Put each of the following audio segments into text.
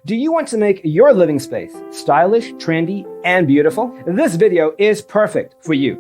Do you want to make your living space stylish, trendy, and beautiful? This video is perfect for you.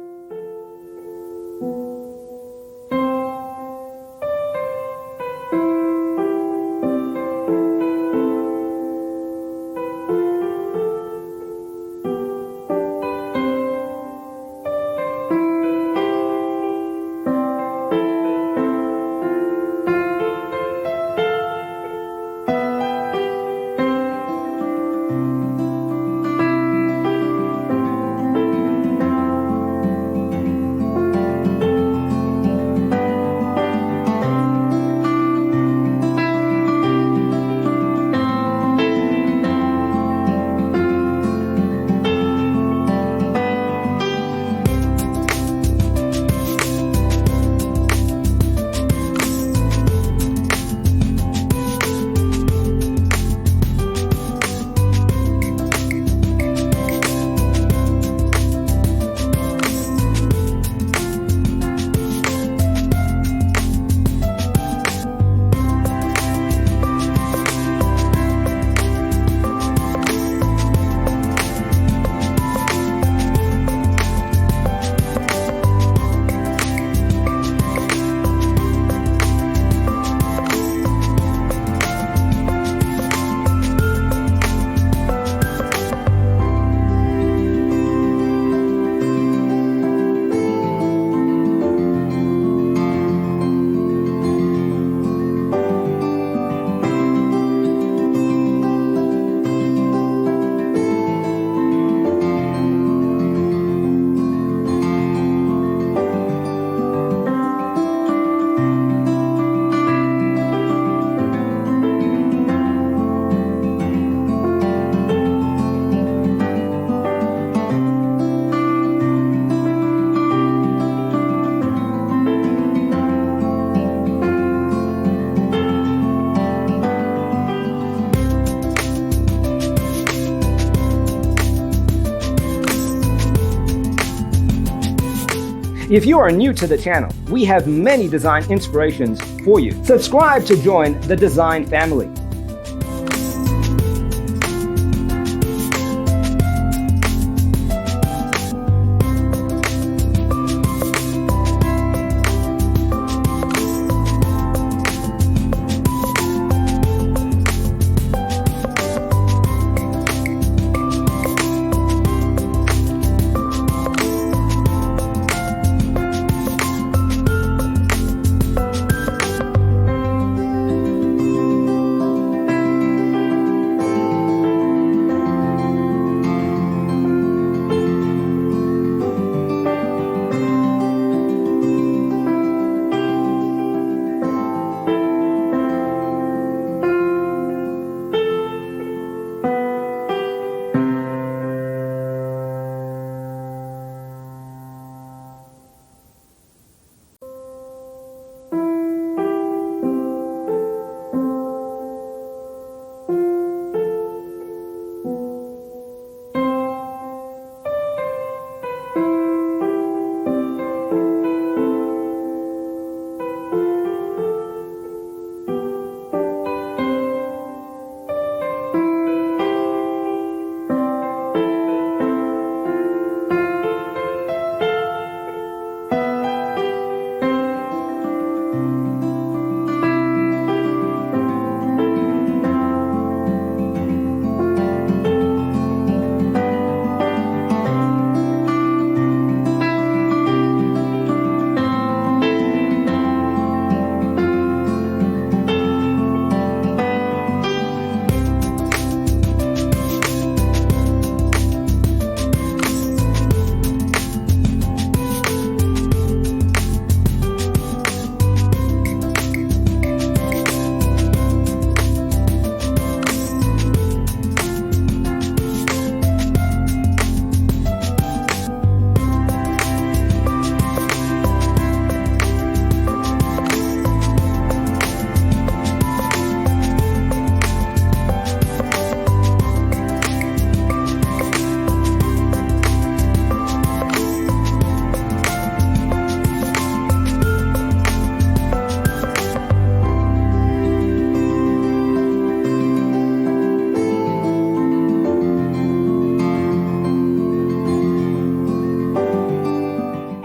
If you are new to the channel, we have many design inspirations for you. Subscribe to join the design family.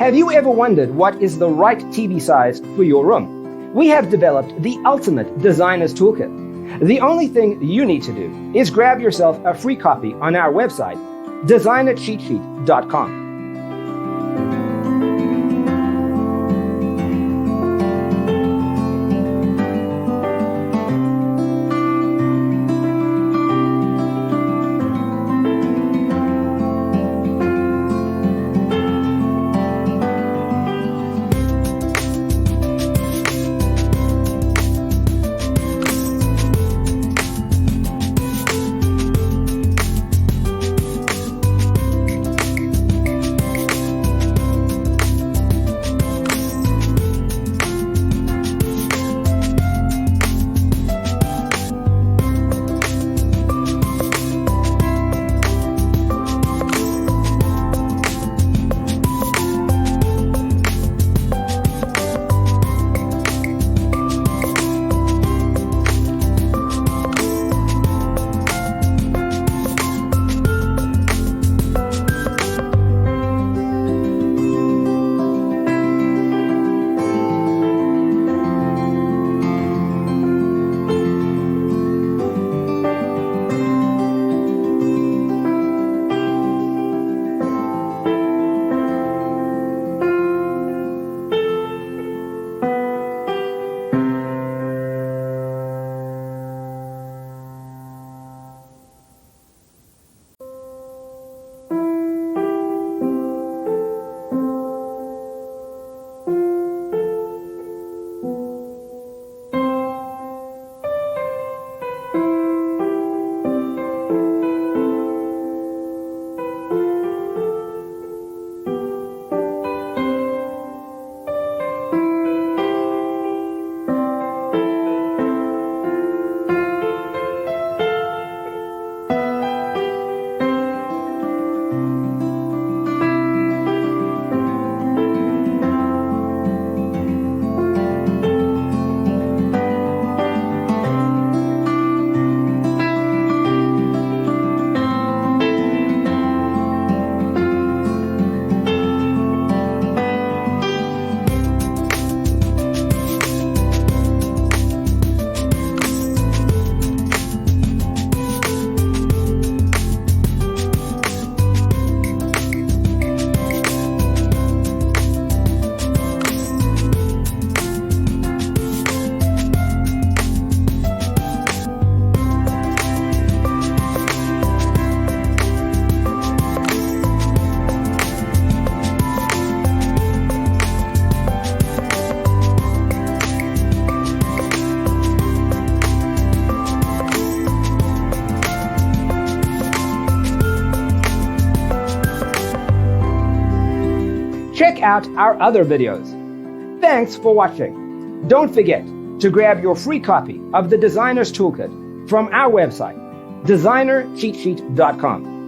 Have you ever wondered what is the right TV size for your room? We have developed the ultimate designer's toolkit. The only thing you need to do is grab yourself a free copy on our website, designercheatsheet.com. Check out our other videos. Thanks for watching. Don't forget to grab your free copy of the Designer's Toolkit from our website, designercheatsheet.com.